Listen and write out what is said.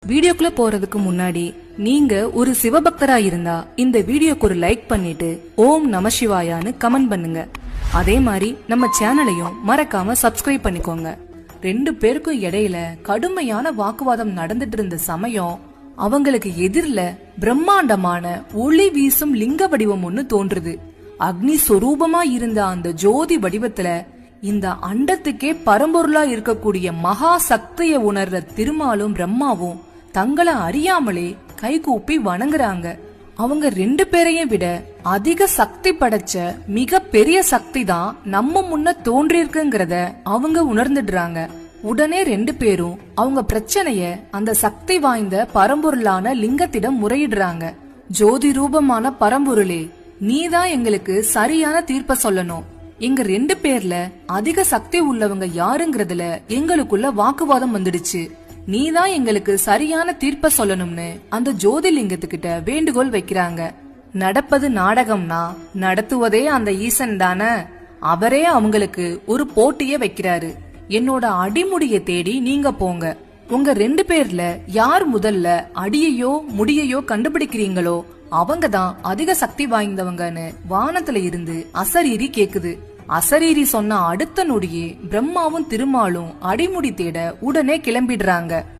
வீடியோக்குள்ள போறதுக்கு முன்னாடி நீங்க ஒரு சிவபக்தரா இருந்தா இந்த வீடியோக்கு ஒரு லைக் பண்ணிட்டு ஓம் நம சிவாயான்னு கமெண்ட் பண்ணுங்க. அதே மாதிரி நம்ம சேனலையும் மறக்காம சப்ஸ்கிரைப் பண்ணிக்கோங்க. ரெண்டு பேருக்கும் இடையில கடுமையான வாக்குவாதம் நடந்துட்டு இருந்த சமயம் அவங்களுக்கு எதிரில பிரம்மாண்டமான ஒளி வீசும் லிங்க வடிவம் ஒண்ணு தோன்றுது. அக்னி சொரூபமா இருந்த அந்த ஜோதி வடிவத்துல இந்த அண்டத்துக்கே பரம்பொருளா இருக்கக்கூடிய மகா சக்தியை உணர்ற திருமாலும் பிரம்மாவும் தங்களை அறியாமலே கைகூப்பி வணங்குறாங்க. அவங்க ரெண்டு பேரையும் விட அதிக சக்தி படைச்ச மிக பெரிய சக்தி தான் நம்ம முன்ன தோன்றிருக்குங்கிறத அவங்க உணர்ந்துடுறாங்க. உடனே ரெண்டு பேரும் அவங்க பிரச்சனைய அந்த சக்தி வாய்ந்த பரம்பொருளான லிங்கத்திடம் முறையிடுறாங்க. ஜோதி ரூபமான பரம்பொருளே, நீதான் எங்களுக்கு சரியான தீர்ப்ப சொல்லணும். எங்க ரெண்டு பேர்ல அதிக சக்தி உள்ளவங்க யாருங்கிறதுல எங்களுக்குள்ள வாக்குவாதம் வந்துடுச்சு. நீதான் எங்களுக்கு சரியான தீர்ப்ப சொல்லணும்னு அந்த ஜோதிலிங்கத்துக்கிட்ட வேண்டுகோள் வைக்கிறாங்க. நடப்பது நாடகம்னா நடத்துவதே அந்த ஈசன் தானே. அவரே அவங்களுக்கு ஒரு போட்டியே வைக்கிறாரு. என்னோட அடிமுடிய தேடி நீங்க போங்க. உங்க ரெண்டு பேர்ல யார் முதல்ல அடியையோ முடியையோ கண்டுபிடிக்கிறீங்களோ அவங்கதான் அதிக சக்தி வாய்ந்தவங்கன்னு வானத்துல இருந்து அசரீரி கேக்குது. அசரீரி சொன்ன அடுத்த நொடியே பிரம்மாவும் திருமாலும் அடிமுடி தேட உடனே கிளம்பிடுறாங்க.